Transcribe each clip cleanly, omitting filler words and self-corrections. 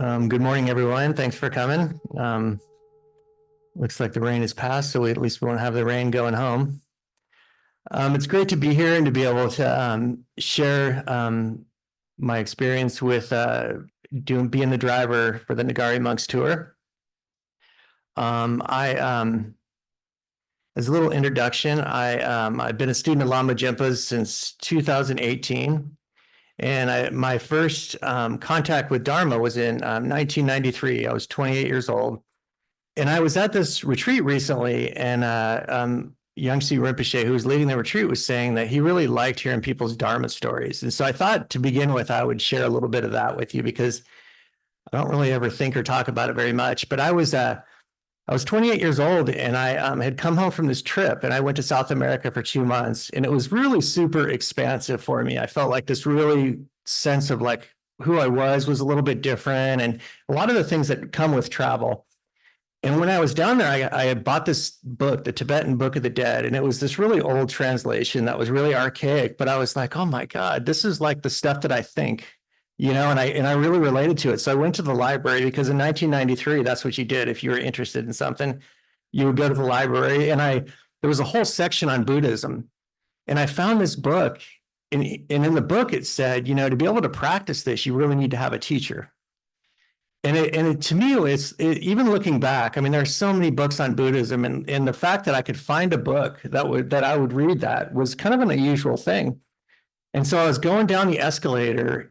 Good morning, everyone. Thanks for coming. Looks like the rain has passed, so at least we won't have the rain going home. It's great to be here and to be able to share my experience with being the driver for the Ngari Monks tour. As a little introduction, I've been a student of Lama Jinpa's since 2018. And my first contact with Dharma was in 1993. I was 28 years old. And I was at this retreat recently, and Yangtze Rinpoche, who was leading the retreat, was saying that he really liked hearing people's Dharma stories. And so I thought to begin with, I would share a little bit of that with you because I don't really ever think or talk about it very much. But I was 28 years old, and I had come home from this trip, and I went to South America for 2 months, and it was really super expansive for me. I felt like this really sense of like who I was a little bit different, and a lot of the things that come with travel. And when I was down there, I had bought this book, the Tibetan Book of the Dead, and it was this really old translation that was really archaic, but I was like, oh my God, this is like the stuff that I think. And I really related to it. So I went to the library because in 1993, that's what you did. If you were interested in something, you would go to the library. And there was a whole section on Buddhism. And I found this book. And in the book, it said, to be able to practice this, you really need to have a teacher. And to me, even looking back, I mean, there are so many books on Buddhism. And the fact that I could find a book that I would read that was kind of an unusual thing. And so I was going down the escalator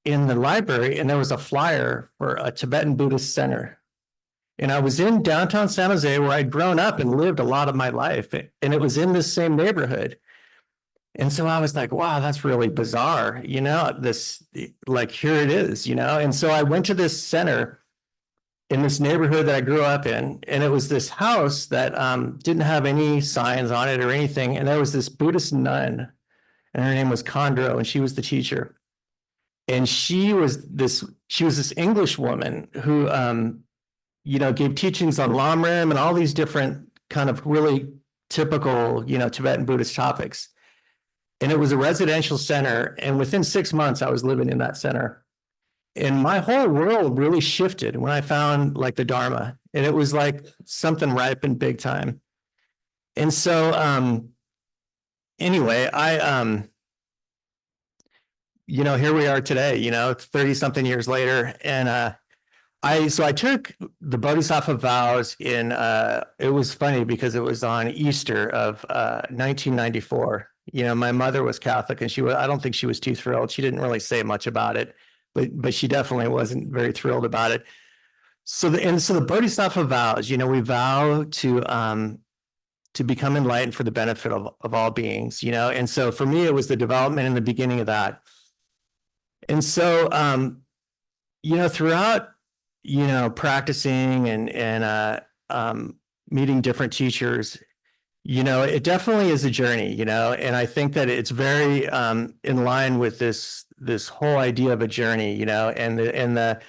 in the library, and there was a flyer for a Tibetan Buddhist center. And I was in downtown San Jose, where I'd grown up and lived a lot of my life. And it was in this same neighborhood. And so I was like, wow, that's really bizarre. This, like, here it is, And so I went to this center in this neighborhood that I grew up in. And it was this house that didn't have any signs on it or anything. And there was this Buddhist nun, and her name was Khandro, and she was the teacher. And she was this English woman who, gave teachings on Lamrim and all these different kind of really typical, Tibetan Buddhist topics. And it was a residential center. And within 6 months, I was living in that center. And my whole world really shifted when I found like the Dharma. And it was like something ripened big time. And so anyway, here we are today, 30 something years later. And I took the Bodhisattva vows it was funny because it was on Easter of 1994. My mother was Catholic, and I don't think she was too thrilled. She didn't really say much about it, but she definitely wasn't very thrilled about it. So the Bodhisattva vows, we vow to become enlightened for the benefit of all beings, And so for me, it was the development and the beginning of that. And so, throughout, practicing and meeting different teachers, it definitely is a journey, and I think that it's very in line with this whole idea of a journey, and the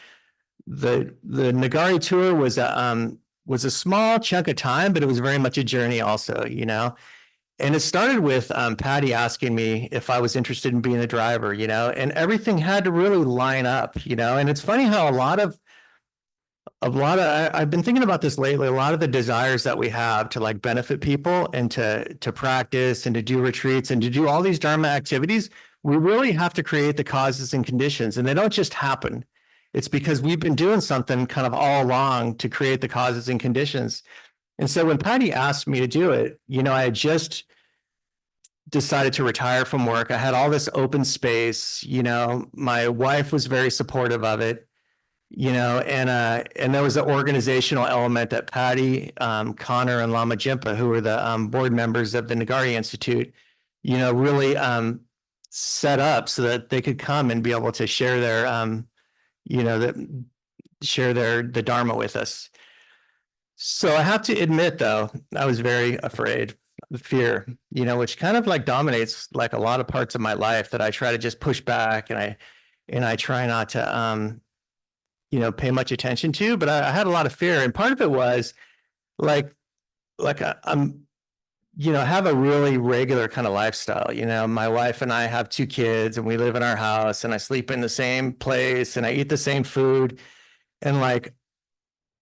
Ngari tour was a small chunk of time, but it was very much a journey also, And it started with Patty asking me if I was interested in being a driver, and everything had to really line up, And it's funny how I've been thinking about this lately. A lot of the desires that we have to like benefit people and to practice and to do retreats and to do all these Dharma activities, we really have to create the causes and conditions, and they don't just happen. It's because we've been doing something kind of all along to create the causes and conditions. And so when Patty asked me to do it, I had just decided to retire from work. I had all this open space, my wife was very supportive of it, and there was an organizational element that Patty, Connor, and Lama Jinpa, who were the board members of the Ngari Institute, really set up so that they could come and be able to share the Dharma with us. So I have to admit, though, I was very afraid. The fear, which kind of like dominates like a lot of parts of my life, that I try to just push back, and I try not to pay much attention to. But I had a lot of fear, and part of it was like I'm have a really regular kind of lifestyle. My wife and I have 2 kids, and we live in our house, and I sleep in the same place, and I eat the same food. And like,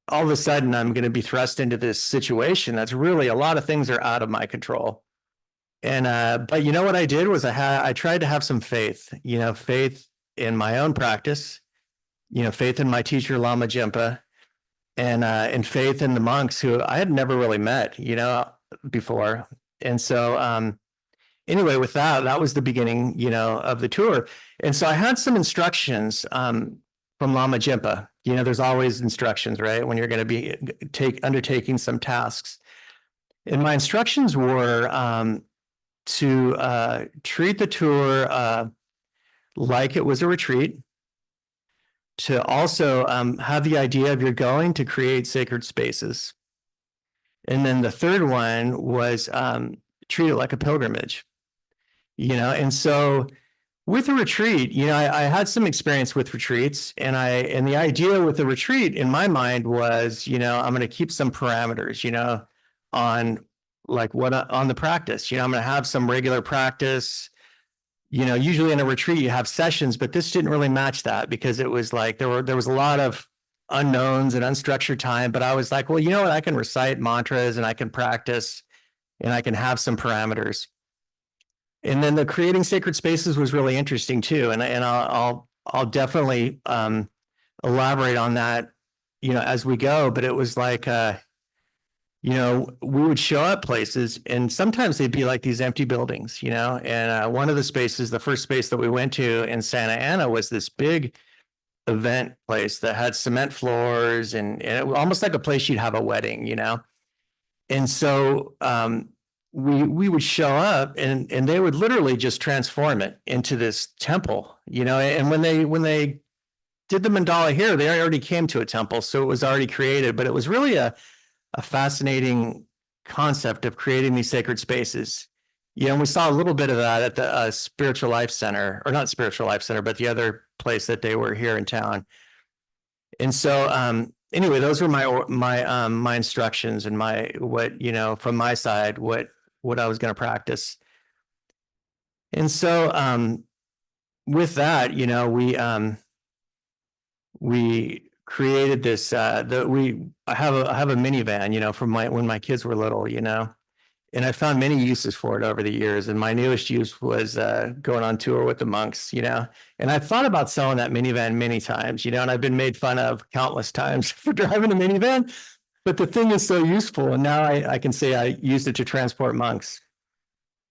all of a sudden I'm going to be thrust into this situation that's really, a lot of things are out of my control. And but you know what I did was I tried to have some faith, faith in my own practice, faith in my teacher Lama Jinpa, and faith in the monks who I had never really met, before. And so anyway, with that, that was the beginning, of the tour. And so I had some instructions from Lama Jinpa. There's always instructions, right? When you're going to be undertaking some tasks. And my instructions were to treat the tour like it was a retreat, to also have the idea of you're going to create sacred spaces. And then the third one was treat it like a pilgrimage, and so with a retreat, I had some experience with retreats, and the idea with the retreat in my mind was, I'm going to keep some parameters, on like on the practice, I'm going to have some regular practice. Usually in a retreat you have sessions, but this didn't really match that because it was like there was a lot of unknowns and unstructured time. But I was like, well, you know what? I can recite mantras and I can practice and I can have some parameters. And then the creating sacred spaces was really interesting too. And I'll definitely elaborate on that, as we go. But it was like, we would show up places and sometimes they'd be like these empty buildings, and one of the spaces, the first space that we went to in Santa Ana was this big event place that had cement floors and it was almost like a place you'd have a wedding, And so we would show up and they would literally just transform it into this temple, and when they did the mandala here, they already came to a temple. So it was already created, but it was really a fascinating concept of creating these sacred spaces. And we saw a little bit of that at the Spiritual Life Center, or not Spiritual Life Center, but the other place that they were here in town. And so anyway, those were my instructions and from my side, what I was going to practice. And so with that, we created this I have a minivan, from when my kids were little, and I found many uses for it over the years. And my newest use was going on tour with the monks, and I've thought about selling that minivan many times, and I've been made fun of countless times for driving a minivan, but the thing is so useful. And now I can say I used it to transport monks,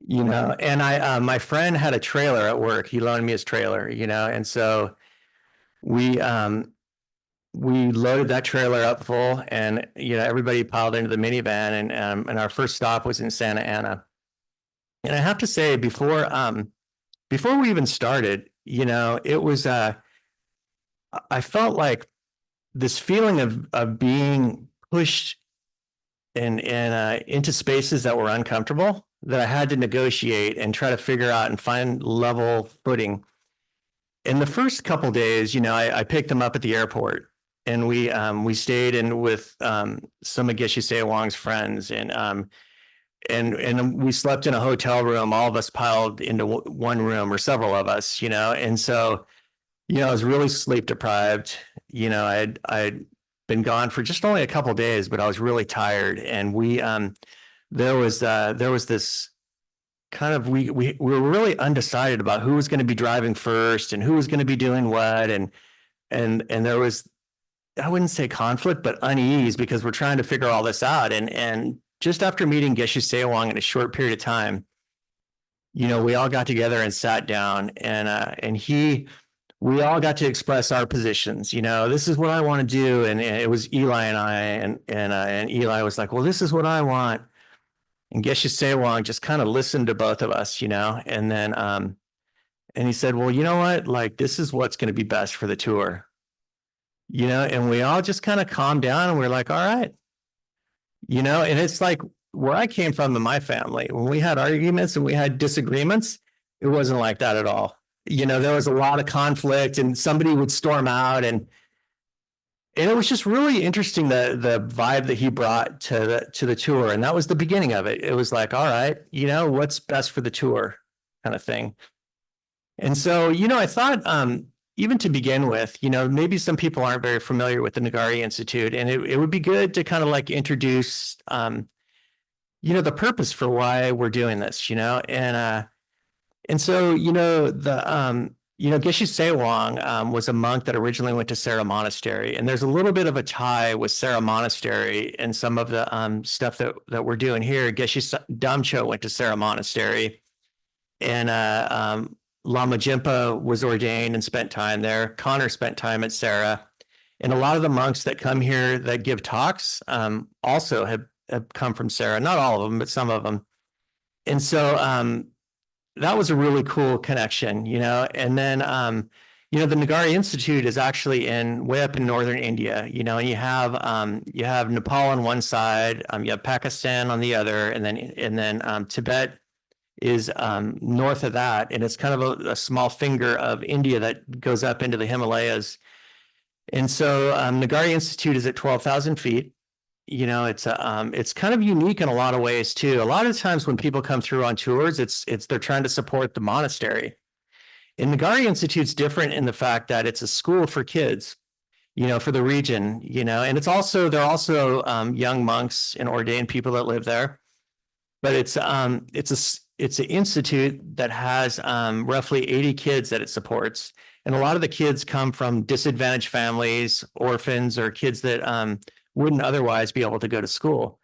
and my friend had a trailer at work. He loaned me his trailer, and so we loaded that trailer up full, and everybody piled into the minivan, and our first stop was in Santa Ana. And I have to say, before we even started, it was I felt like this feeling of being pushed into spaces that were uncomfortable, that I had to negotiate and try to figure out and find level footing. In the first couple of days, I picked them up at the airport. And we stayed in with some of Geshe Tsewang's friends, and we slept in a hotel room. All of us piled into one room, or several of us, And so, I was really sleep deprived. I'd been gone for just only a couple of days, but I was really tired. And there was this kind of we were really undecided about who was going to be driving first and who was going to be doing what, and there was, I wouldn't say conflict, but unease, because we're trying to figure all this out. And just after meeting Geshe Tsewang in a short period of time, we all got together and sat down, and we all got to express our positions. This is what I want to do, and it was Eli and I, and Eli was like, well, this is what I want, and Geshe Tsewang just kind of listened to both of us, and then and he said, well, you know what, like, this is what's going to be best for the tour. And we all just kind of calmed down, and we're like, all right, and it's like where I came from in my family, when we had arguments and we had disagreements, it wasn't like that at all. There was a lot of conflict, and somebody would storm out, and it was just really interesting, the vibe that he brought to the tour. And that was the beginning of it. It was like, all right, what's best for the tour kind of thing. And so, I thought, even to begin with, maybe some people aren't very familiar with the Ngari Institute, and it would be good to kind of like introduce, the purpose for why we're doing this, and so, Geshe Tsewang was a monk that originally went to Sera Monastery, and there's a little bit of a tie with Sera Monastery and some of the stuff that we're doing here. Geshe Damcho went to Sera Monastery, and Lama Jinpa was ordained and spent time there. Connor spent time at Sera, and a lot of the monks that come here that give talks also have come from Sera. Not all of them, but some of them. And so that was a really cool connection, and then, the Ngari Institute is actually way up in northern India, and you have Nepal on one side, you have Pakistan on the other, and then Tibet is north of that, and it's kind of a small finger of India that goes up into the Himalayas. And so Ngari Institute is at 12,000 feet. It's kind of unique in a lot of ways too. A lot of times when people come through on tours, they're trying to support the monastery. And the Ngari Institute's different in the fact that it's a school for kids, for the region, and they're also young monks and ordained people that live there. But it's an institute that has roughly 80 kids that it supports. And a lot of the kids come from disadvantaged families, orphans, or kids that wouldn't otherwise be able to go to school.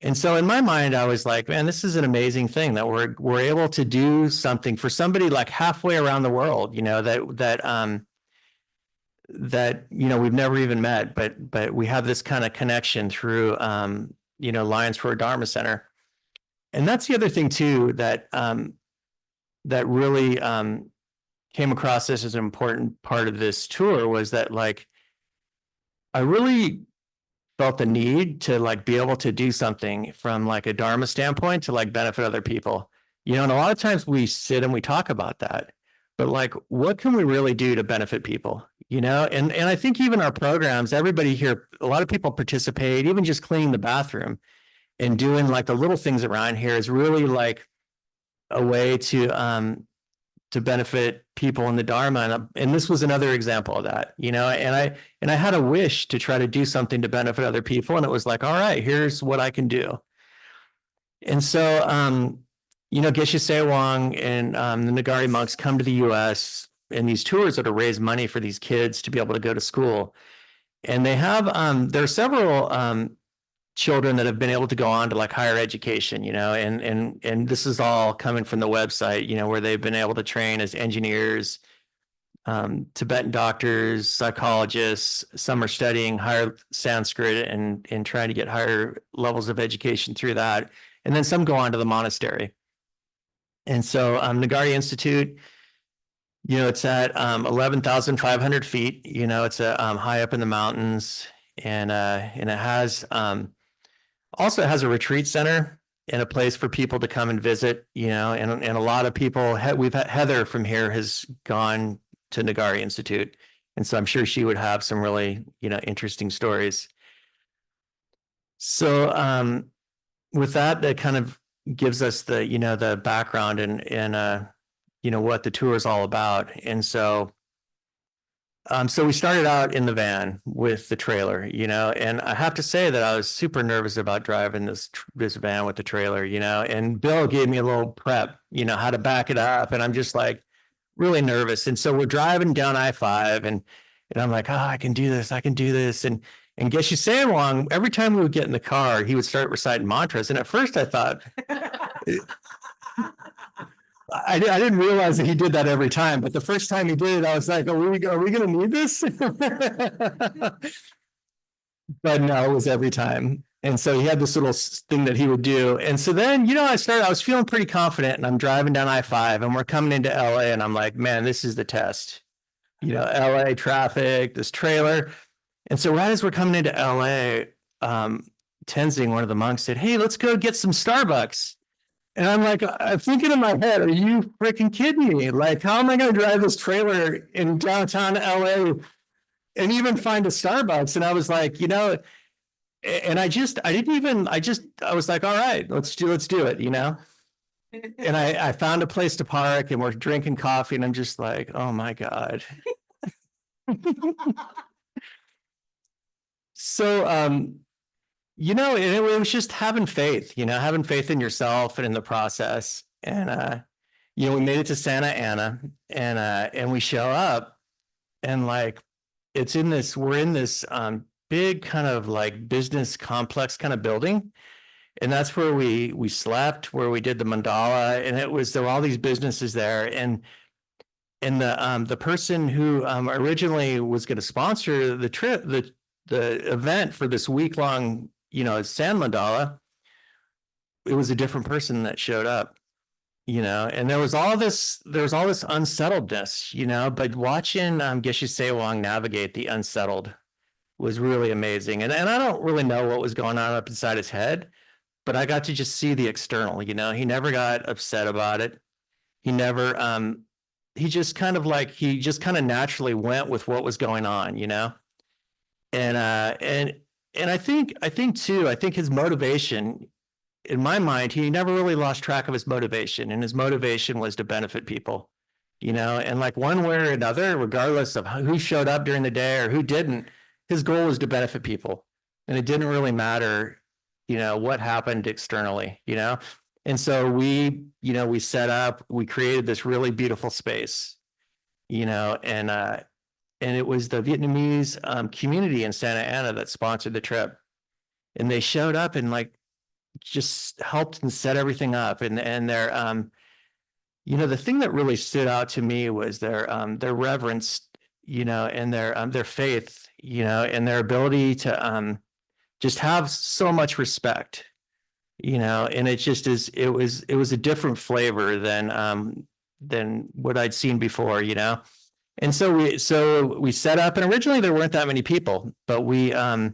And so in my mind, I was like, man, this is an amazing thing that we're able to do something for somebody like halfway around the world, that we've never even met, but we have this kind of connection through Lions Roar Dharma Center. And that's the other thing too that really came across this as an important part of this tour, was that I really felt the need to be able to do something from a Dharma standpoint to benefit other people, and a lot of times we sit and we talk about that, but what can we really do to benefit people, and I think even our programs, everybody here, a lot of people participate, even just cleaning the bathroom and doing the little things around here is really a way to benefit people in the Dharma. And this was another example of that, and I had a wish to try to do something to benefit other people. And it was all right, here's what I can do. And so, Geshe Tsewang and the Ngari monks come to the US in these tours that to raise money for these kids to be able to go to school. And they have, there are several children that have been able to go on to higher education, and this is all coming from the website, where they've been able to train as engineers, Tibetan doctors, psychologists. Some are studying higher Sanskrit and trying to get higher levels of education through that. And then some go on to the monastery. And so Ngari Institute, it's at 11,500 feet, it's high up in the mountains, and it has also has a retreat center and a place for people to come and visit, and a lot of people, we've had Heather from here has gone to Ngari Institute. And so I'm sure she would have some really, interesting stories. So with that kind of gives us the, the background and what the tour is all about. And so so we started out in the van with the trailer, and I have to say that I was super nervous about driving this van with the trailer, and Bill gave me a little prep, how to back it up. And I'm just really nervous. And so we're driving down I-5 and I'm like, oh, I can do this. I can do this. And Geshe Tsewang, every time we would get in the car, he would start reciting mantras. And at first I thought, I didn't realize that he did that every time, but the first time he did it, I was like, are we going to need this? But no, it was every time. And so he had this little thing that he would do. And so then, I was feeling pretty confident, and I'm driving down I-5 and we're coming into LA, and I'm like, man, this is the test, LA traffic, this trailer. And so right as we're coming into LA, Tenzing, one of the monks, said, hey, let's go get some Starbucks. And I'm thinking in my head, are you freaking kidding me? How am I going to drive this trailer in downtown LA and even find a Starbucks? And I was like, and I was like, all right, let's do it, And I found a place to park, and we're drinking coffee, and I'm just like, oh my God, So, it was just having faith, having faith in yourself and in the process. And, we made it to Santa Ana, and we show up, and like, we're in this big kind of like business complex kind of building. And that's where we slept, where we did the mandala, and there were all these businesses there. And the person who originally was going to sponsor the trip, the event for this week-long, sand mandala, it was a different person that showed up, and there was all this unsettledness, but watching Geshe Tsewang navigate the unsettled was really amazing. And I don't really know what was going on up inside his head, but I got to just see the external. He never got upset about it. He never he just kind of naturally went with what was going on, and I think his motivation, in my mind, he never really lost track of his motivation, and his motivation was to benefit people, and like one way or another, regardless of who showed up during the day or who didn't, his goal was to benefit people, and it didn't really matter, what happened externally, And so we set up, we created this really beautiful space, and it was the Vietnamese community in Santa Ana that sponsored the trip. And they showed up and like just helped and set everything up. And their the thing that really stood out to me was their reverence, and their faith, and their ability to just have so much respect, and it just it was a different flavor than what I'd seen before, And so we set up, and originally there weren't that many people, but we got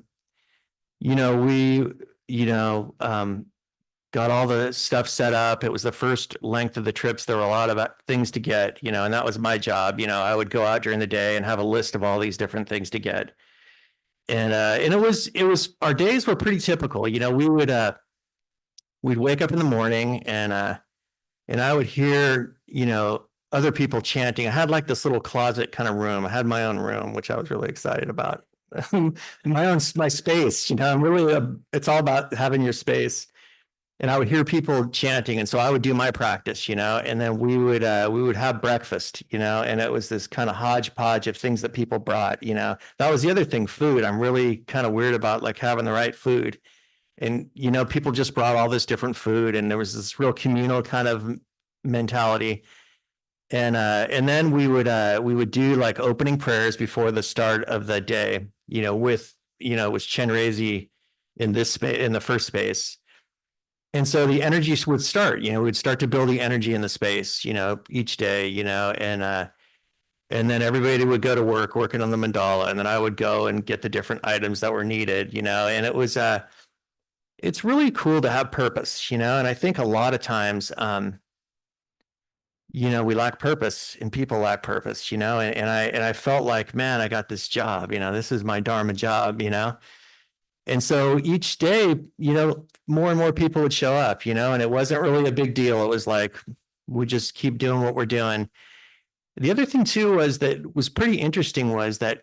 all the stuff set up. It was the first length of the trips. There were a lot of things to get, and that was my job. I would go out during the day and have a list of all these different things to get. And it was our days were pretty typical. We'd wake up in the morning, and I would hear, other people chanting. I had like this little closet kind of room. I had my own room, which I was really excited about. my space, I'm really, it's all about having your space. And I would hear people chanting. And so I would do my practice, and then we would have breakfast, and it was this kind of hodgepodge of things that people brought, that was the other thing, food. I'm really kind of weird about like having the right food. And, people just brought all this different food, and there was this real communal kind of mentality. And then we would do like opening prayers before the start of the day, with Chenrezi in this space, in the first space. And so the energy would start, we'd start to build the energy in the space, each day, and then everybody would go to work working on the mandala, and then I would go and get the different items that were needed, and it was, it's really cool to have purpose, and I think a lot of times, we lack purpose, and people lack purpose, and I felt like, man, I got this job, this is my Dharma job, And so each day, more and more people would show up, and it wasn't really a big deal. It was like, we just keep doing what we're doing. The other thing too was pretty interesting was that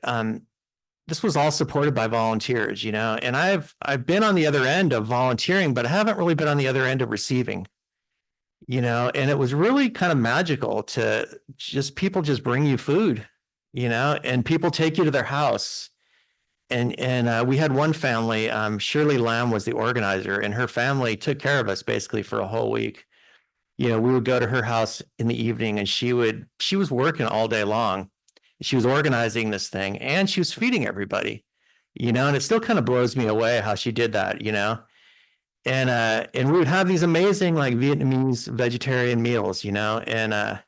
this was all supported by volunteers, and I've been on the other end of volunteering, but I haven't really been on the other end of receiving. And it was really kind of magical to people just bring you food, and people take you to their house. And we had one family, Shirley Lamb was the organizer, and her family took care of us basically for a whole week. We would go to her house in the evening, and she was working all day long. She was organizing this thing, and she was feeding everybody, and it still kind of blows me away how she did that, And we would have these amazing like Vietnamese vegetarian meals, and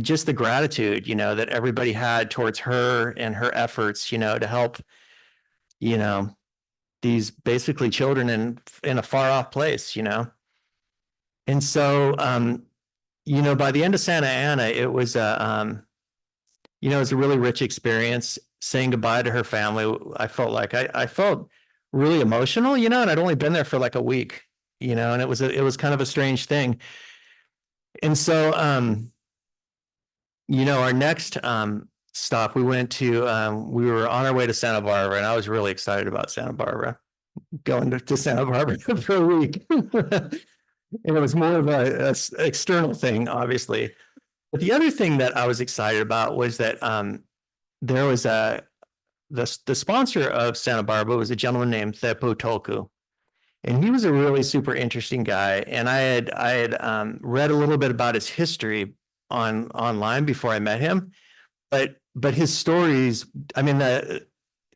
just the gratitude, that everybody had towards her and her efforts, to help, these basically children in a far off place, And so, by the end of Santa Ana, it was it was a really rich experience saying goodbye to her family. I felt like I felt really emotional, and I'd only been there for like a week, and it was kind of a strange thing. And so, our next stop. We went to, we were on our way to Santa Barbara, and I was really excited about Santa Barbara, going to Santa Barbara for a week. And it was more of a external thing, obviously. But the other thing that I was excited about was that there was the sponsor of Santa Barbara was a gentleman named Theppo Tulku. And he was a really super interesting guy. And I had read a little bit about his history online before I met him. But his stories, I mean,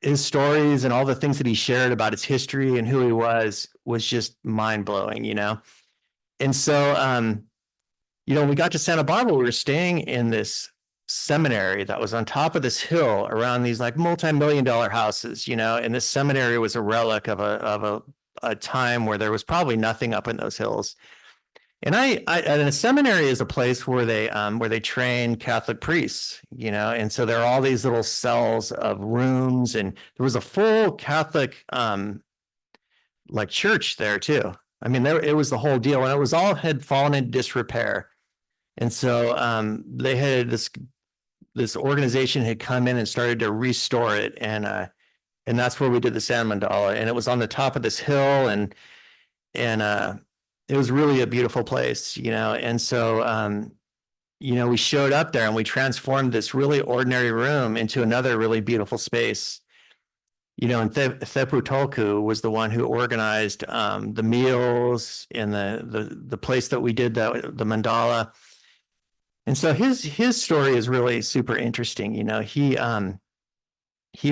his stories and all the things that he shared about his history and who he was just mind blowing, you know? And so, you know, when we got to Santa Barbara, we were staying in this seminary that was on top of this hill around these like multi-million-dollar houses, you know, and this seminary was a relic of a time where there was probably nothing up in those hills. And and a seminary is a place where they train Catholic priests, you know, and so there are all these little cells of rooms, and there was a full Catholic like church there too. I mean, it was the whole deal, and it was all had fallen into disrepair. And so they had this organization had come in and started to restore it, and that's where we did the sand mandala, and it was on the top of this hill, and it was really a beautiful place, you know. And so you know, we showed up there and we transformed this really ordinary room into another really beautiful space. You know, and Theppo Tulku was the one who organized the meals and the place that we did the mandala. And so his story is really super interesting. You know, he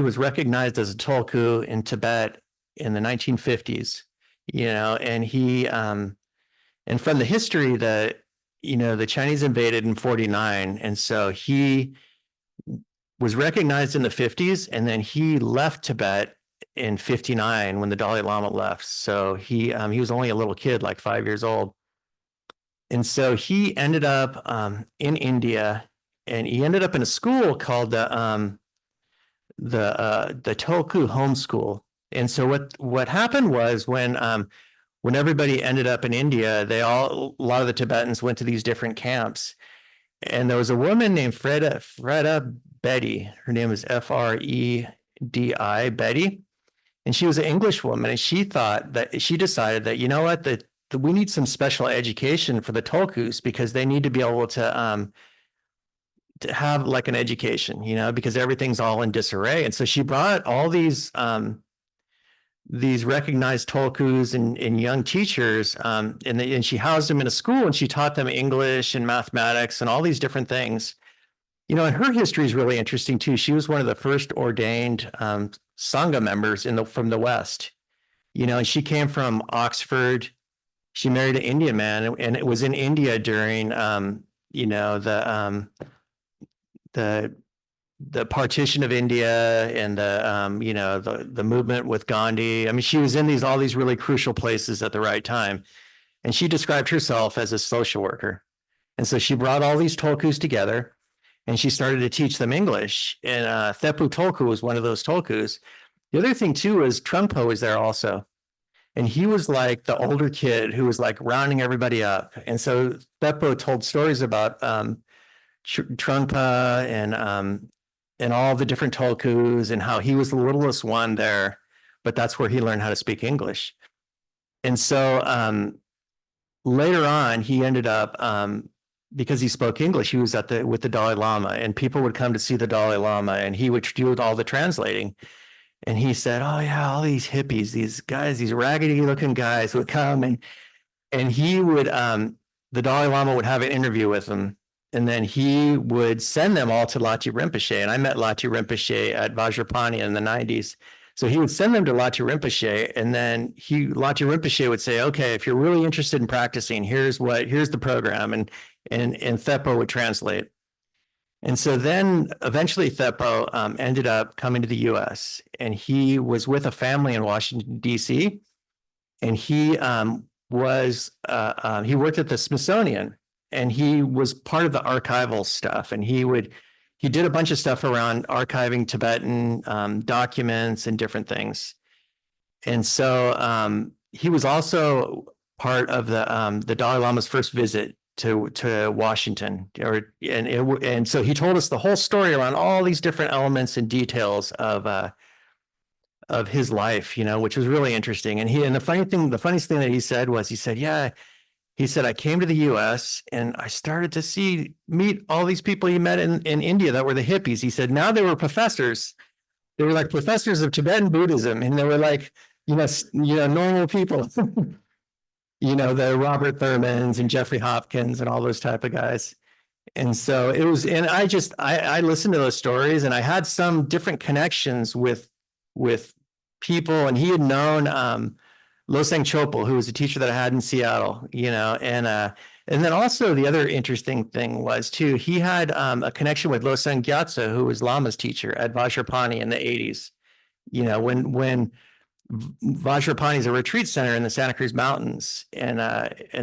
was recognized as a Tulku in Tibet in the 1950s. You know, and and from the history that, you know, the Chinese invaded in 49, and so he was recognized in the 50s, and then he left Tibet in 59 when the Dalai Lama left. So he was only a little kid, like 5 years old. And so he ended up in India, and he ended up in a school called the Tulku Home School. And so what happened was when everybody ended up in India, a lot of the Tibetans went to these different camps. And there was a woman named Freda Betty. Her name is Fredi, Betty. And she was an English woman. And she decided that, you know what, that we need some special education for the Tulkus, because they need to be able to have like an education, you know, because everything's all in disarray. And so she brought all these recognized Tulkus and young teachers, and she housed them in a school, and she taught them English and mathematics and all these different things. You know, and her history is really interesting too. She was one of the first ordained sangha members from the West. You know, and she came from Oxford. She married an Indian man, and it was in India during you know, the partition of India and you know, the movement with Gandhi. I mean, she was in all these really crucial places at the right time. And she described herself as a social worker. And so she brought all these Tulkus together, and she started to teach them English. And Theppo Tulku was one of those Tulkus. The other thing too is Trungpa was there also. And he was like the older kid who was like rounding everybody up. And so Theppo told stories about Trungpa and all the different Tulkus, and how he was the littlest one there, but that's where he learned how to speak English. And so later on, he ended up, because he spoke English, he was with the Dalai Lama, and people would come to see the Dalai Lama, and he would do all the translating. And he said, oh yeah, all these hippies, these guys, these raggedy looking guys would come, and he would, the Dalai Lama would have an interview with them. And then he would send them all to Lachi Rinpoche. And I met Lachi Rinpoche at Vajrapani in the 90s. So he would send them to Lachi Rinpoche. And then Lachi Rinpoche would say, okay, if you're really interested in practicing, here's the program. And Theppo would translate. And so then eventually Theppo ended up coming to the US, and he was with a family in Washington, DC. And he worked at the Smithsonian. And he was part of the archival stuff, and he did a bunch of stuff around archiving Tibetan documents and different things. And so he was also part of the Dalai Lama's first visit to Washington, and so he told us the whole story around all these different elements and details of his life, which was really interesting. And the funniest thing that he said was, yeah, he said, I came to the US and I started to meet all these people he met in India that were the hippies. He said, now they were professors. They were like professors of Tibetan Buddhism. And they were like, normal people, the Robert Thurmans and Jeffrey Hopkins and all those type of guys. And so it was, and I listened to those stories, and I had some different connections with people. And he had known Losang Gyatso, who was a teacher that I had in Seattle, and then also the other interesting thing was too, he had a connection with Losang Gyatso, who was Lama's teacher at Vajrapani in the 80s. When Vajrapani is a retreat center in the Santa Cruz Mountains, and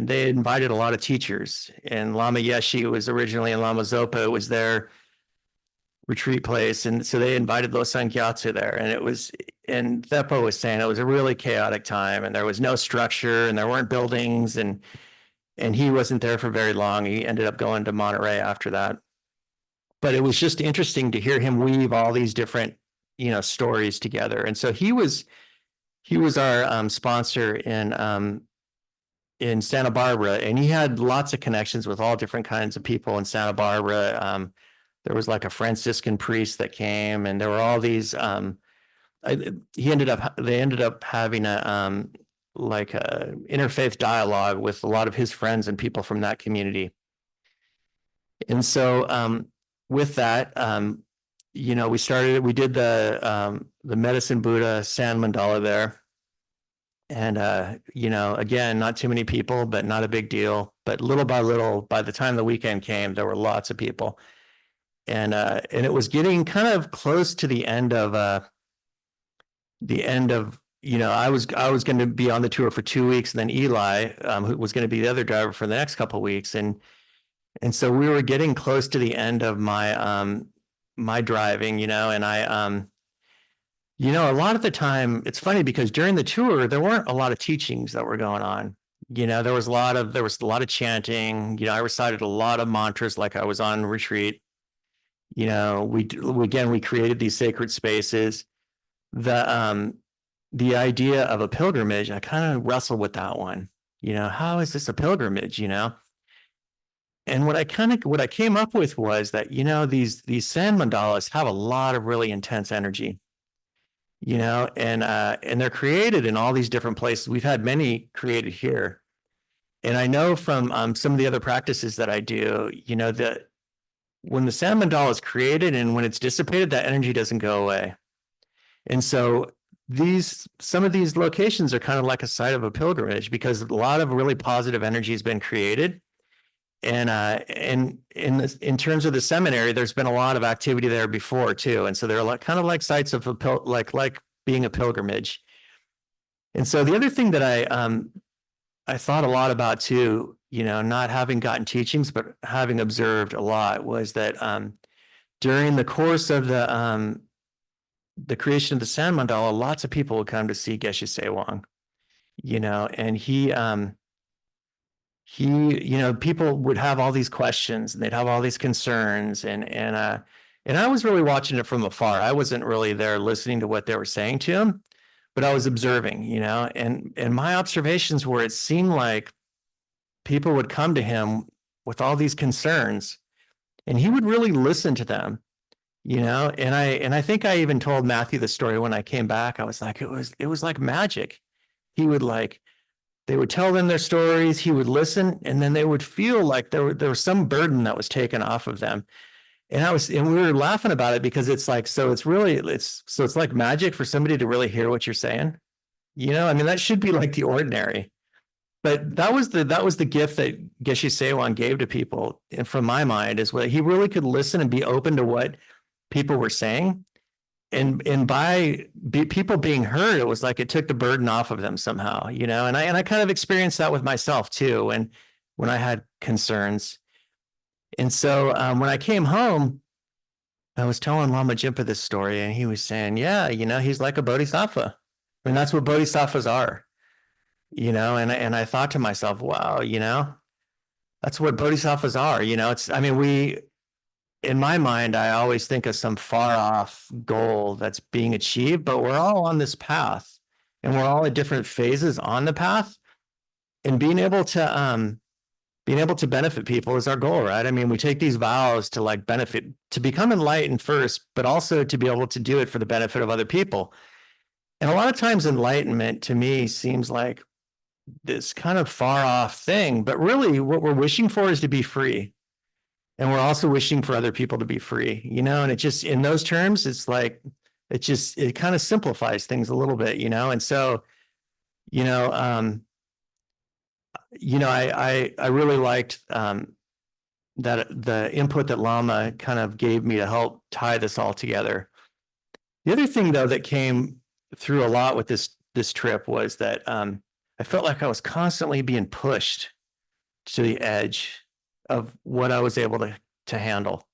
they invited a lot of teachers. And Lama Yeshe was originally, and Lama Zopa was their retreat place, and so they invited Losang Gyatso there. And Thepo was saying it was a really chaotic time, and there was no structure, and there weren't buildings, and he wasn't there for very long. He ended up going to Monterey after that. But it was just interesting to hear him weave all these different, stories together. And so he was our sponsor in Santa Barbara, and he had lots of connections with all different kinds of people in Santa Barbara. There was like a Franciscan priest that came, and there were all these. They ended up having a interfaith dialogue with a lot of his friends and people from that community. And so with that, we did the Medicine Buddha sand mandala there. And, again, not too many people, but not a big deal. But little by little, by the time the weekend came, there were lots of people. And it was getting kind of close to the end of I was going to be on the tour for 2 weeks, and then Eli, who was going to be the other driver for the next couple of weeks. And so we were getting close to the end of my driving, and I, a lot of the time, it's funny because during the tour, there weren't a lot of teachings that were going on. There was a lot of chanting. I recited a lot of mantras like I was on retreat. We created these sacred spaces. The idea of a pilgrimage, I kind of wrestled with that one. How is this a pilgrimage? And what I came up with was that, these sand mandalas have a lot of really intense energy, and they're created in all these different places. We've had many created here. And I know from some of the other practices that I do, that when the sand mandala is created and when it's dissipated, that energy doesn't go away. And so some of these locations are kind of like a site of a pilgrimage, because a lot of really positive energy has been created. And in terms of the seminary, there's been a lot of activity there before too. And so they're kind of like sites of like being a pilgrimage. And so the other thing that I thought a lot about too, not having gotten teachings, but having observed a lot, was that during the course of the creation of the sand mandala, lots of people would come to see Geshe Tsewang, and he, people would have all these questions, and they'd have all these concerns, and I was really watching it from afar. I wasn't really there listening to what they were saying to him, but I was observing, and my observations were, it seemed like people would come to him with all these concerns, and he would really listen to them. And I think I even told Matthew the story when I came back. I was like, it was like magic. They would tell them their stories, he would listen, and then they would feel like there was some burden that was taken off of them. And we were laughing about it, because it's like, it's like magic for somebody to really hear what you're saying. That should be like the ordinary. But that was the gift that Geshe Tsewang gave to people. And from my mind, is what he really could listen and be open to what people were saying. And by people being heard, it was like it took the burden off of them somehow, and I kind of experienced that with myself too, when I had concerns. And so when I came home, I was telling Lama Jinpa this story, and he was saying, yeah, he's like a bodhisattva. I mean, that's what bodhisattvas are, and I thought to myself, wow, that's what bodhisattvas are. I mean, in my mind, I always think of some far off goal that's being achieved, but we're all on this path and we're all at different phases on the path. And being able to benefit people is our goal, right? I mean, we take these vows to like benefit, to become enlightened first, but also to be able to do it for the benefit of other people. And a lot of times enlightenment to me seems like this kind of far off thing, but really what we're wishing for is to be free. And we're also wishing for other people to be free, and it just, in those terms, it's like, it kind of simplifies things a little bit, and so, you know, I really liked that the input that Lama kind of gave me to help tie this all together. The other thing, though, that came through a lot with this trip was that I felt like I was constantly being pushed to the edge of what I was able to handle,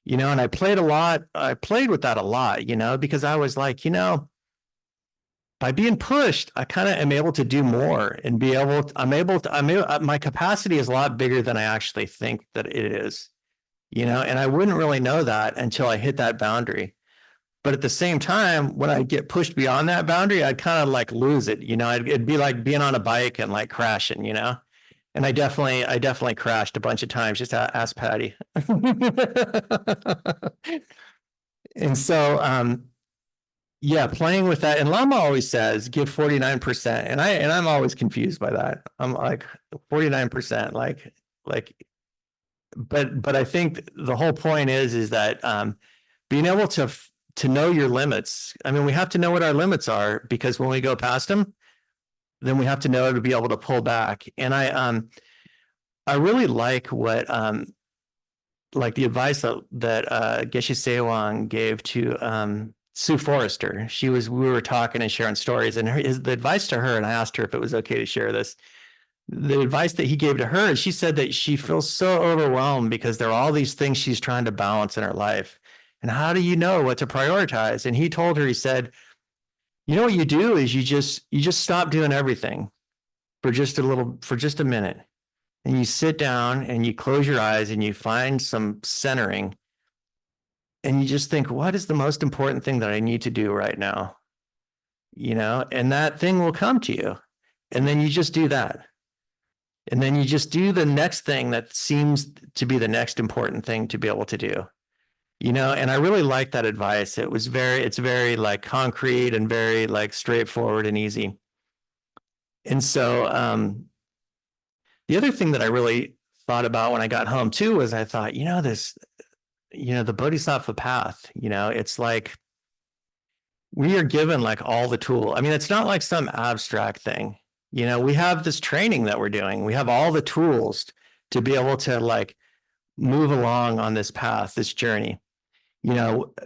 and I played with that a lot, because I was like, by being pushed, I kind of am able to do more and my capacity is a lot bigger than I actually think that it is, and I wouldn't really know that until I hit that boundary. But at the same time, when I get pushed beyond that boundary, I'd kind of like lose it, it'd be like being on a bike and like crashing, and I definitely crashed a bunch of times. Just ask Patty. And so, yeah, playing with that. And Lama always says, give 49%. And I'm always confused by that. I'm like 49%, but I think the whole point is that being able to know your limits. I mean, we have to know what our limits are, because when we go past them, then we have to know to be able to pull back. And I really like what like the advice that Geshe Tsewang gave to Sue Forrester. We were talking and sharing stories, and the advice to her, and I asked her if it was okay to share this. The advice that he gave to her, she said that she feels so overwhelmed because there are all these things she's trying to balance in her life. And how do you know what to prioritize? And he told her, he said, what you do is you just stop doing everything for just a minute. And you sit down and you close your eyes and you find some centering. And you just think, what is the most important thing that I need to do right now? And that thing will come to you. And then you just do that. And then you just do the next thing that seems to be the next important thing to be able to do. And I really like that advice. It's very like concrete and very like straightforward and easy. And so the other thing that I really thought about when I got home too was I thought, the Bodhisattva path, it's like we are given like all the tools. I mean, it's not like some abstract thing. We have this training that we're doing. We have all the tools to be able to like move along on this path, this journey.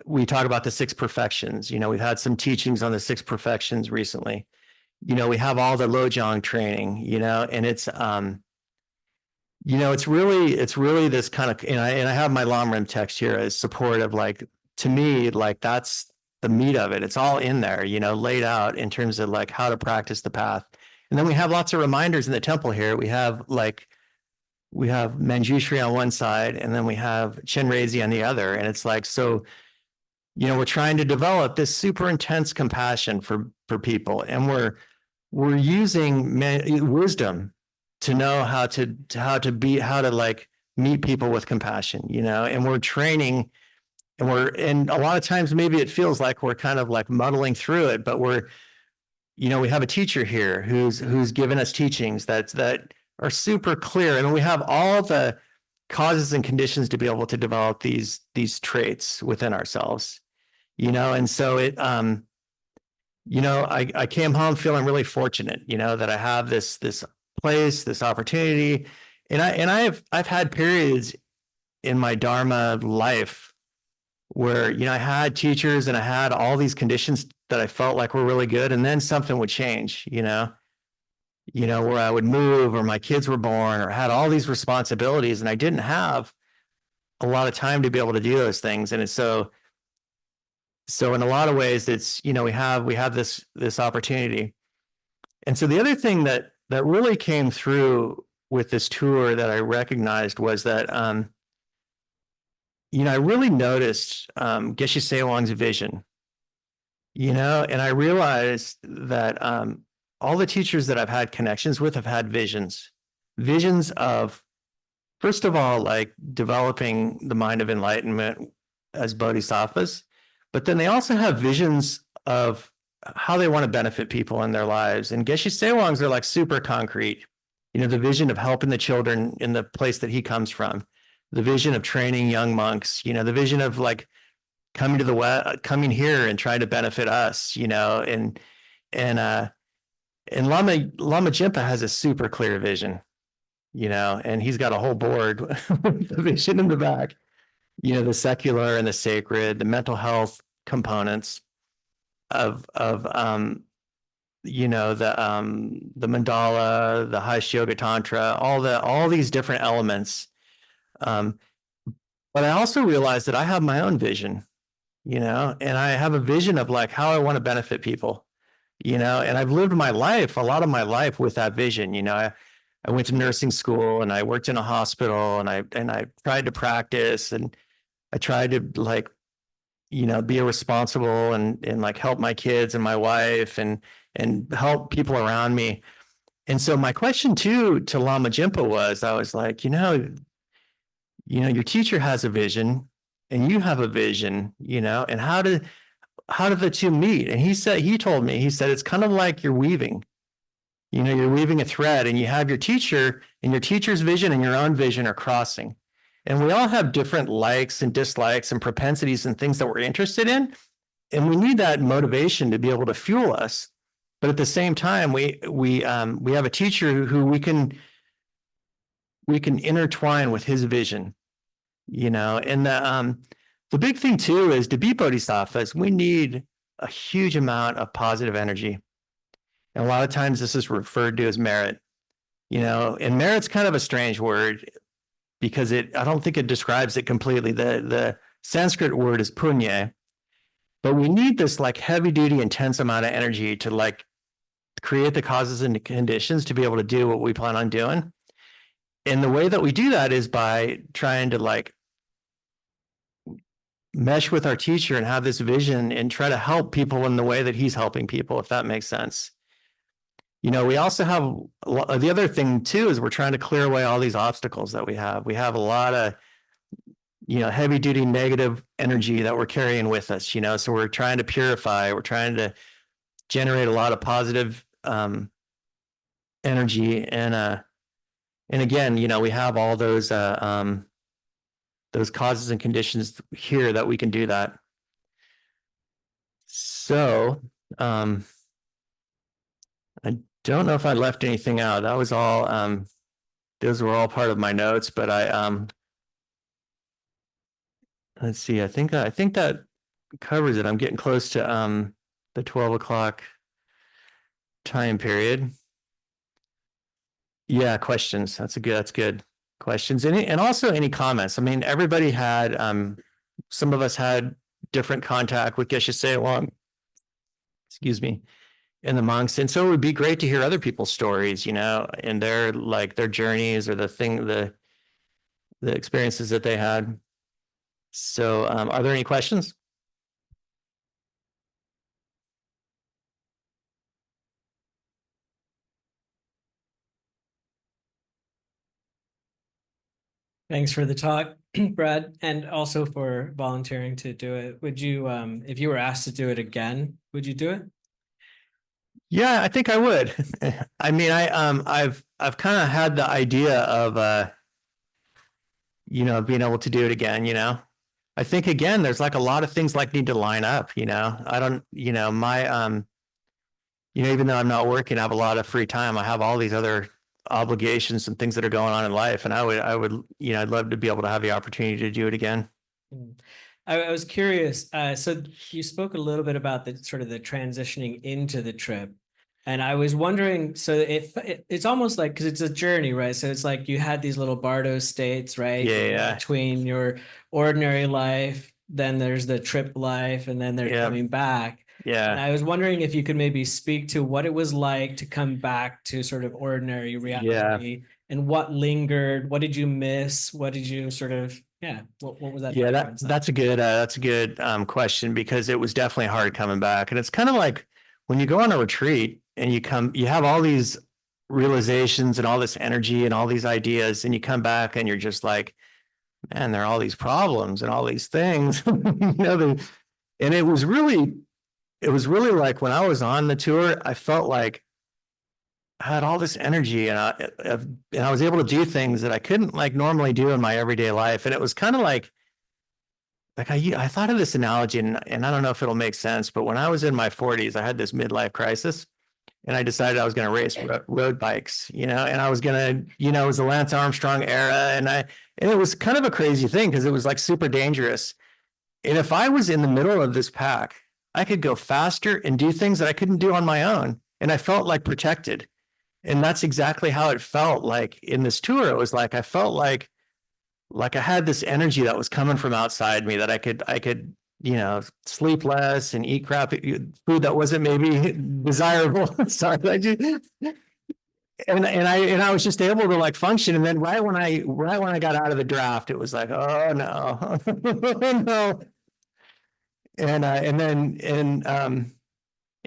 We talk about the 6 perfections. We've had some teachings on the 6 perfections recently. We have all the Lojong training, and it's it's really this kind of, and I have my Lamrim text here as support of like, to me, like that's the meat of it. It's all in there, laid out in terms of like how to practice the path. And then we have lots of reminders in the temple here. We have Manjushri on one side, and then we have Chenrezig on the other. And it's like, so, we're trying to develop this super intense compassion for people. And we're using wisdom to know how to like meet people with compassion, and we're training, and a lot of times maybe it feels like we're kind of like muddling through it, but we have a teacher here who's given us teachings that are super clear. And we have all the causes and conditions to be able to develop these traits within ourselves, and so it, I came home feeling really fortunate, that I have this place, this opportunity. And I've had periods in my Dharma life where, I had teachers and I had all these conditions that I felt like were really good. And then something would change, where I would move, or my kids were born, or had all these responsibilities, and I didn't have a lot of time to be able to do those things. And it's so in a lot of ways, it's, we have this opportunity. And so the other thing that really came through with this tour that I recognized was that, I really noticed Geshe Tsewang's vision, and I realized that all the teachers that I've had connections with have had visions of, first of all, like developing the mind of enlightenment as bodhisattvas, but then they also have visions of how they want to benefit people in their lives. And Geshe Tsewang's are like super concrete. The vision of helping the children in the place that he comes from, the vision of training young monks, the vision of like coming to the West, coming here and trying to benefit us, and Lama Jinpa has a super clear vision, and he's got a whole board with the vision in the back, the secular and the sacred, the mental health components of the mandala, the High Yoga Tantra, all these different elements. But I also realized that I have my own vision, and I have a vision of like how I want to benefit people, and I've lived a lot of my life with that vision. I went to nursing school and I worked in a hospital and I tried to practice and I tried to like, be responsible and like help my kids and my wife and help people around me. And so my question to Lama Jinpa was, I was like, your teacher has a vision and you have a vision, and how do the two meet? And he told me, it's kind of like you're weaving, you're weaving a thread and you have your teacher and your teacher's vision and your own vision are crossing. And we all have different likes and dislikes and propensities and things that we're interested in. And we need that motivation to be able to fuel us. But at the same time, we have a teacher who we can intertwine with his vision, and the big thing too is to be bodhisattvas, we need a huge amount of positive energy. And a lot of times this is referred to as merit, and merit's kind of a strange word because I don't think it describes it completely. The Sanskrit word is punya, but we need this like heavy duty, intense amount of energy to like create the causes and conditions to be able to do what we plan on doing. And the way that we do that is by trying to like mesh with our teacher and have this vision and try to help people in the way that he's helping people, if that makes sense. We also have the other thing too, is we're trying to clear away all these obstacles that we have. We have a lot of, heavy duty negative energy that we're carrying with us, so we're trying to purify, we're trying to generate a lot of positive energy. And again, we have all those causes and conditions here that we can do that. So, I don't know if I left anything out. That was all, those were all part of my notes, but let's see, I think that covers it. I'm getting close to the 12 o'clock time period. Yeah, questions. That's good. Questions. And also any comments. I mean, everybody had, some of us had different contact with Geshe Tsewang, excuse me, and the monks. And so it would be great to hear other people's stories, and their journeys or the experiences that they had. So are there any questions? Thanks for the talk, Brad, and also for volunteering to do it. Would you, if you were asked to do it again, would you do it? Yeah, I think I would. I mean, I've kind of had the idea of being able to do it again. I think again, there's like a lot of things like need to line up. I don't, my even though I'm not working, I have a lot of free time. I have all these other obligations and things that are going on in life, and I would I'd love to be able to have the opportunity to do it again. I was curious. So you spoke a little bit about the sort of the transitioning into the trip, and I was wondering. So it's almost like, because it's a journey, right? So it's like you had these little bardo states, right? Yeah. Between your ordinary life, then there's the trip life, and then they're coming back. Yeah. And I was wondering if you could maybe speak to what it was like to come back to sort of ordinary reality and what lingered? What did you miss? What did you sort of, yeah, what was that? Yeah, difference like? that's a good question, because it was definitely hard coming back. And it's kind of like when you go on a retreat and you have all these realizations and all this energy and all these ideas, and you come back and you're just like, man, there are all these problems and all these things. And it was really like when I was on the tour, I felt like I had all this energy, and I was able to do things that I couldn't like normally do in my everyday life. And it was kind of like I thought of this analogy, and I don't know if it'll make sense, but when I was in my 40s, I had this midlife crisis, and I decided I was going to race road bikes, and I was going to, it was the Lance Armstrong era, and it was kind of a crazy thing because it was like super dangerous. And if I was in the middle of this pack, I could go faster and do things that I couldn't do on my own, and I felt like protected. And that's exactly how it felt like in this tour. It was like I felt like I had this energy that was coming from outside me, that I could sleep less and eat crappy food that wasn't maybe desirable. Sorry, I was just able to like function. And then right when I got out of the draft, it was like, oh no, no.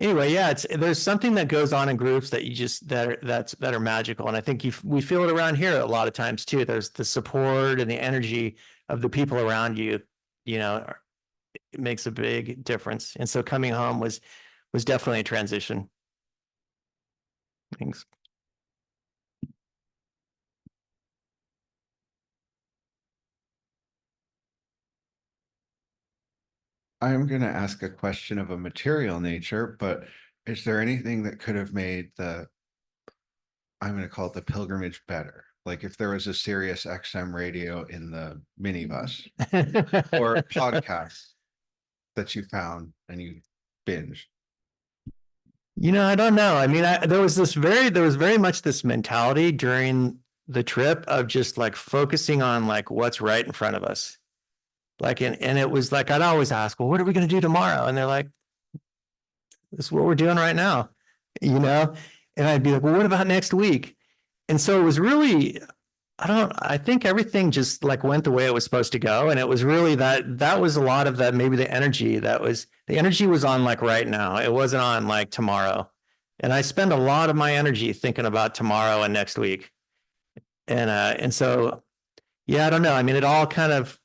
Anyway, yeah, there's something that goes on in groups that that are magical. And I think we feel it around here a lot of times too. There's the support and the energy of the people around you, it makes a big difference. And so coming home was definitely a transition. Thanks. I'm going to ask a question of a material nature, but is there anything that could have made I'm going to call it the pilgrimage better? Like if there was a Sirius XM radio in the minibus or podcasts that you found and you binged. I don't know. I mean, there was very much this mentality during the trip of just like focusing on like what's right in front of us. Like, and it was like, I'd always ask, well, what are we going to do tomorrow? And they're like, this is what we're doing right now, and I'd be like, well, what about next week? And so it was really, I think everything just like went the way it was supposed to go. And it was really that was a lot of that, maybe the energy was on like right now. It wasn't on like tomorrow. And I spend a lot of my energy thinking about tomorrow and next week. And so, yeah, I don't know. I mean, it all kind of,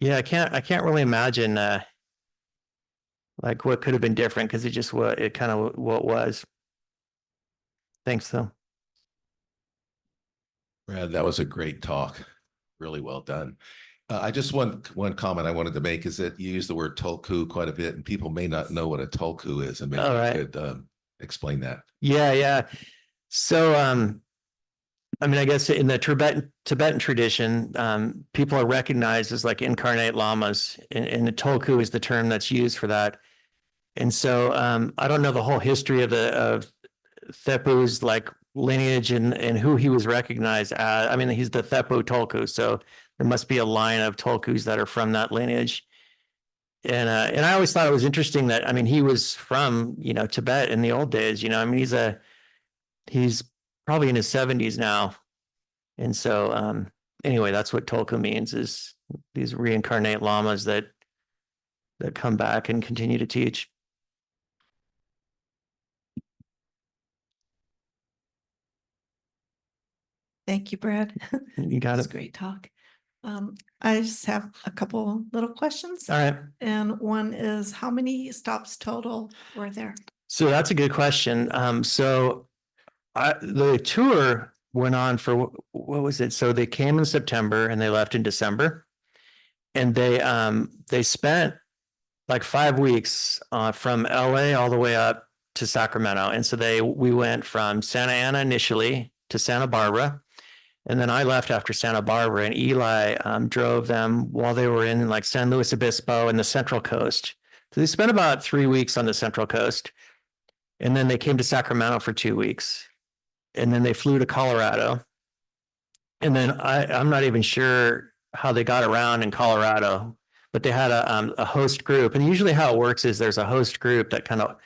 yeah, I can't really imagine like what could have been different, because it kind of what was. Thanks though. Brad, that was a great talk. Really well done. I just one comment I wanted to make is that you use the word tulku quite a bit, and people may not know what a tulku is, and maybe you could explain that. Yeah. So, I mean, I guess in the Tibetan tradition, people are recognized as like incarnate lamas, and the tulku is the term that's used for that. And so, I don't know the whole history of Thepu's like lineage and who he was recognized as. I mean, he's the Thepu tulku, so there must be a line of tulkus that are from that lineage. And I always thought it was interesting that, I mean, he was from Tibet in the old days. I mean, he's probably in his 70s now. And so anyway, that's what tulku means, is these reincarnate lamas that come back and continue to teach. Thank you, Brad. You got That's it. great talk. I just have a couple little questions. All right. And one is, how many stops total were there? So that's a good question. So the tour went on for, what was it? So they came in September and they left in December, and they spent like 5 weeks from LA all the way up to Sacramento. And so we went from Santa Ana initially to Santa Barbara. And then I left after Santa Barbara, and Eli drove them while they were in like San Luis Obispo and the Central Coast. So they spent about 3 weeks on the Central Coast. And then they came to Sacramento for 2 weeks. And then they flew to Colorado. And then I'm not even sure how they got around in Colorado, but they had a host group. And usually how it works is there's a host group that kind of,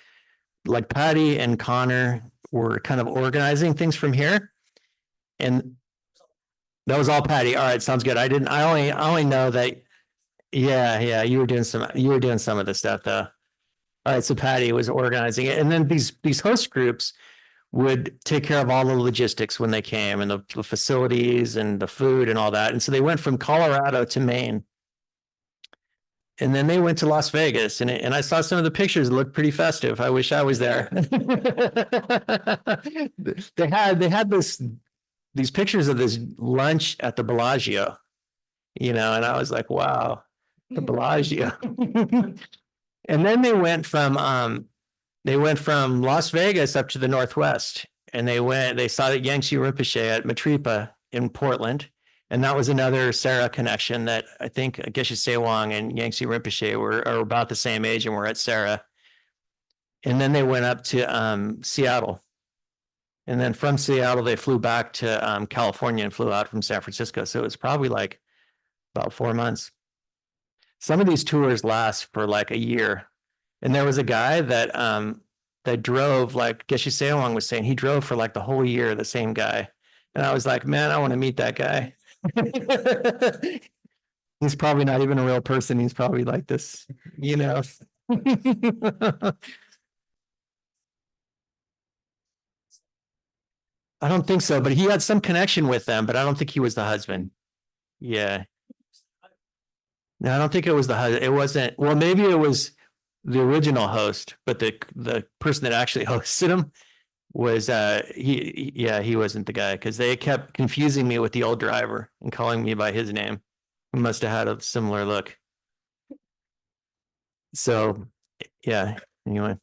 like Patty and Connor were kind of organizing things from here. And that was all Patty. All right, sounds good. I only know that. Yeah, you were doing some of the stuff though. All right, so Patty was organizing it, and then these host groups would take care of all the logistics when they came, and the facilities and the food and all that. And so they went from Colorado to Maine. And then they went to Las Vegas, and I saw some of the pictures. It looked pretty festive. I wish I was there. They had these pictures of this lunch at the Bellagio, and I was like, wow, the Bellagio. And then they went from Las Vegas up to the Northwest, and they saw the Yangtze Rinpoche at Matripa in Portland. And that was another Sarah connection that I think Geshe Tsewang and Yangtze Rinpoche are about the same age and were at Sarah. And then they went up to Seattle. And then from Seattle, they flew back to California and flew out from San Francisco. So it was probably like about 4 months. Some of these tours last for like a year. And there was a guy that drove, like Geshe Tsewang was saying, he drove for like the whole year, the same guy. And I was like, man, I want to meet that guy. He's probably not even a real person. He's probably like this, I don't think so, but he had some connection with them, but I don't think he was the husband. Yeah. No, I don't think it was the husband. It wasn't. Well, maybe it was the original host, but the person that actually hosted him was he wasn't the guy, because they kept confusing me with the old driver and calling me by his name. He must have had a similar look. So yeah, anyway,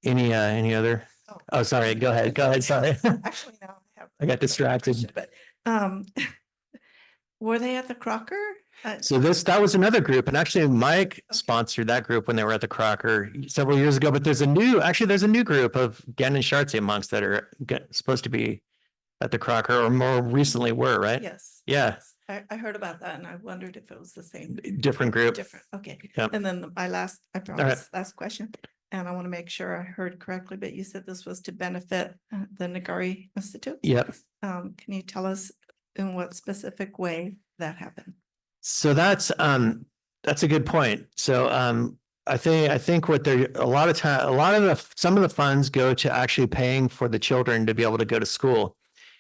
any other? Oh, sorry, go ahead, sorry. Actually, no, I got distracted. But were they at the Crocker? So that was another group, and actually Mike sponsored that group when they were at the Crocker several years ago. But there's a new group of Gen and Shartse monks that are supposed to be at the Crocker, or more recently were, right? Yes. Yeah. Yes. I heard about that, and I wondered if it was the same. Different group. Different. Okay. Yep. And then I promise, last question, and I want to make sure I heard correctly, but you said this was to benefit the Ngari Institute. Yep. Can you tell us in what specific way that happened? So that's a good point. So I think what some of the funds go to actually paying for the children to be able to go to school.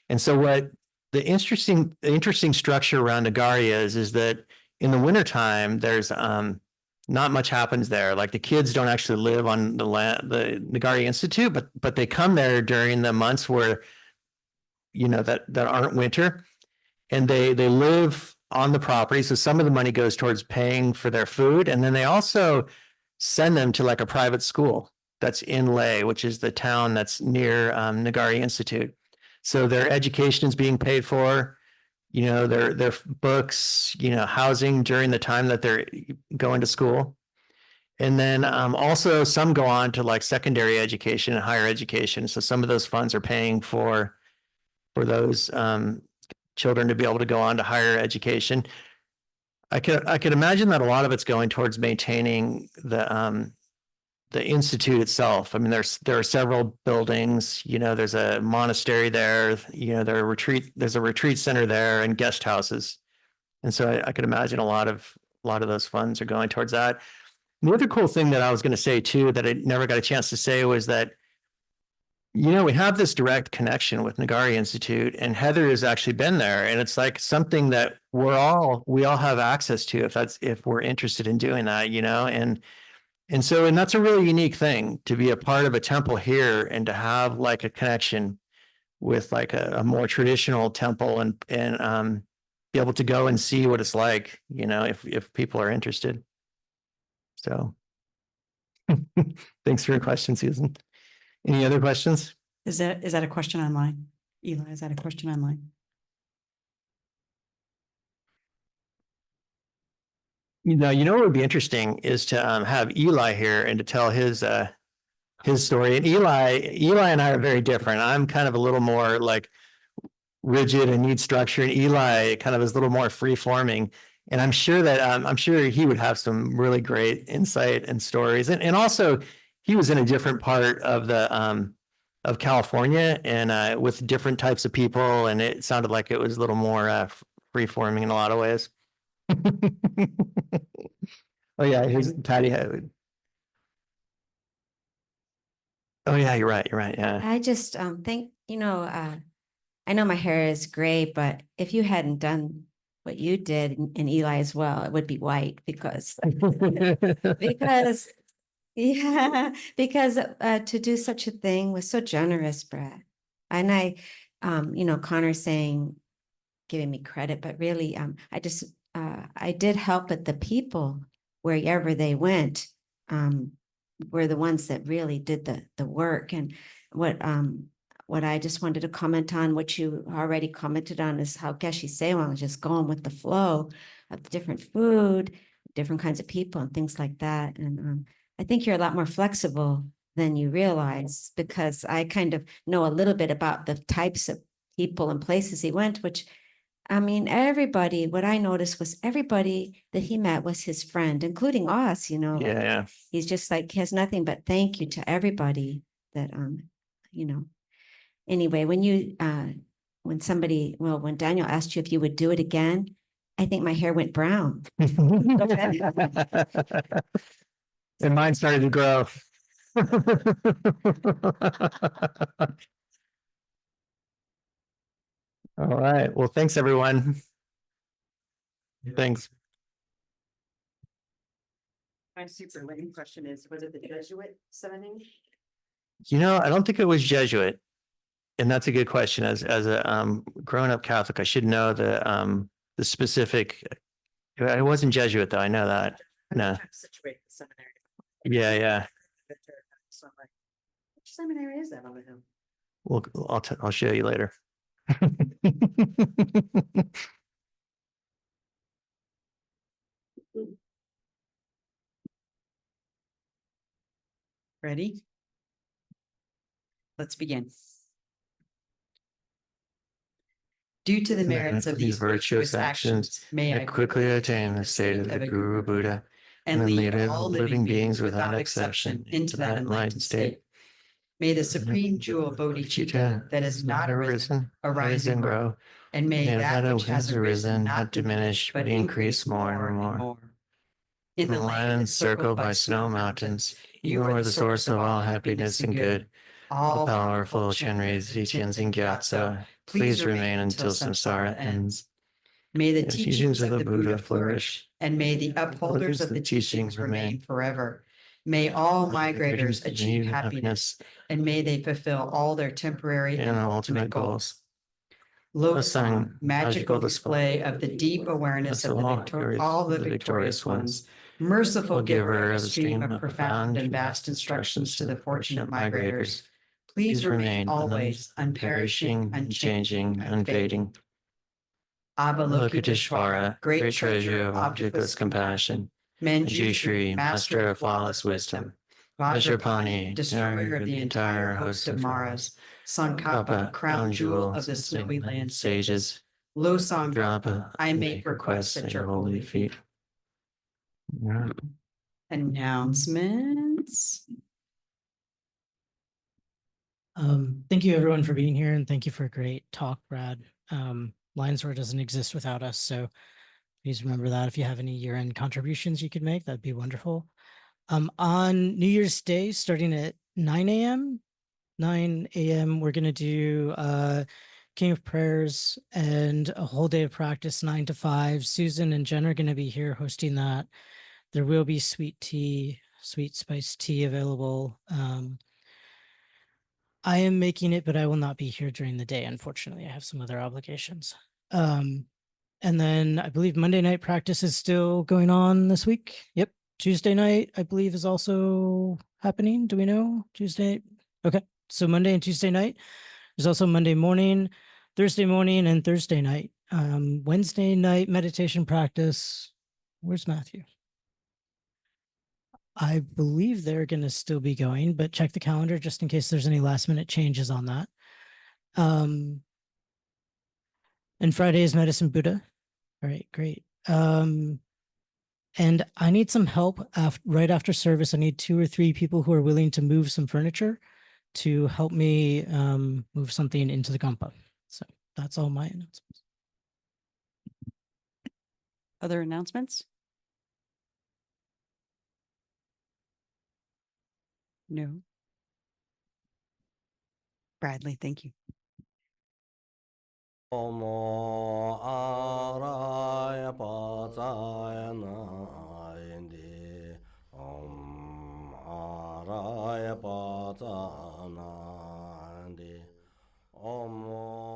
And so what the interesting structure around Ngari is that in the wintertime, there's not much happens there. Like the kids don't actually live on the land, the Ngari Institute, but they come there during the months where, that aren't winter, and they live on the property. So some of the money goes towards paying for their food. And then they also send them to like a private school that's in Leh, which is the town that's near Ngari Institute. So their education is being paid for, their books, housing during the time that they're going to school. And then also some go on to like secondary education and higher education. So some of those funds are paying for those children to be able to go on to higher education. I could imagine that a lot of it's going towards maintaining the institute itself. I mean, there are several buildings. There's a monastery there. There's a retreat center there and guest houses, and so I could imagine a lot of those funds are going towards that. The other cool thing that I was going to say too that I never got a chance to say was that we have this direct connection with Ngari Institute, and Heather has actually been there, and it's like something that we all have access to if we're interested in doing that, and that's a really unique thing to be a part of a temple here and to have like a connection with like a more traditional temple and be able to go and see what it's like, if people are interested. So thanks for your question, Susan. Any other questions? Is that a question online? Eli, is that a question online? What would be interesting is to have Eli here and to tell his story. And Eli and I are very different. I'm kind of a little more like rigid and need structure, and Eli kind of is a little more free forming. And I'm sure he would have some really great insight and stories. And also he was in a different part of the of California, and with different types of people, and it sounded like it was a little more free forming in a lot of ways. Oh yeah, here's Patty. Oh yeah, you're right. You're right. Yeah. I just think, I know my hair is gray, but if you hadn't done what you did and Eli as well, it would be white because yeah, because to do such a thing was so generous, Brad. And Connor saying, giving me credit, but really, I did help, but the people, wherever they went, were the ones that really did the work. And what I just wanted to comment on, what you already commented on, is how Geshe Tsewang was just going with the flow of the different food, different kinds of people and things like that. And I think you're a lot more flexible than you realize, because I kind of know a little bit about the types of people and places he went, which, I mean, everybody, what I noticed was everybody that he met was his friend, including us, Yeah. He's just like, he has nothing but thank you to everybody that, anyway, when Daniel asked you if you would do it again, I think my hair went brown. And mine started to grow. All right. Well, thanks, everyone. Thanks. My super lame question is, was it the Jesuit seminary? I don't think it was Jesuit. And that's a good question. As a grown-up Catholic, I should know the specific. It wasn't Jesuit, though. I know that. No. Situate the seminary. Yeah. So I'm like, which seminary is that on the hill? Well, I'll show you later. Ready? Let's begin. Due to the merits of these virtuous actions, may I quickly attain the state of the Guru Buddha and lead all living beings without exception into that enlightened state. May the supreme jewel bodhicitta that has not arisen arise and grow, and may that which has arisen not diminish but increase more and more. In the land circled by snow mountains, you are the source of all happiness and good. All powerful Chenrei Tseng Gyatso, please remain until samsara ends. May the teachings of the Buddha flourish, and may the upholders of the teachings remain forever. May all migrators achieve happiness, and may they fulfill all their temporary and ultimate goals. Losang, magical display of the deep awareness of all the victorious ones, merciful giver of a stream of profound and vast instructions to the fortunate migrators, please remain always unperishing, unchanging, unfading. Avalokiteshvara, great treasure of objectless compassion, Manjushri, master of flawless wisdom, Vajrapani, destroyer of the entire host of Maras, Sankapa, crown jewel of the snowy land sages, Losang Drapa, I make requests at your holy feet. Announcements. Thank you everyone for being here, and thank you for a great talk, Brad. Lions Roar doesn't exist without us, so please remember that. If you have any year-end contributions you could make, that'd be wonderful. On New Year's Day, starting at 9 a.m., we're going to do King of Prayers and a whole day of practice, 9 to 5. Susan and Jen are going to be here hosting that. There will be sweet spiced tea available. I am making it, but I will not be here during the day. Unfortunately, I have some other obligations. And then I believe Monday night practice is still going on this week. Yep. Tuesday night, I believe, is also happening. Do we know Tuesday? Okay. So Monday and Tuesday night. There's also Monday morning, Thursday morning, and Thursday night. Wednesday night meditation practice. Where's Matthew? I believe they're going to still be going, but check the calendar just in case there's any last minute changes on that. And Friday is Medicine Buddha. All right, great. And I need some help right after service. I need 2 or 3 people who are willing to move some furniture to help me move something into the Gampa. So that's all my announcements. Other announcements? No. Bradley, thank you. Omo araya pazayana indi om araya pazana indi omo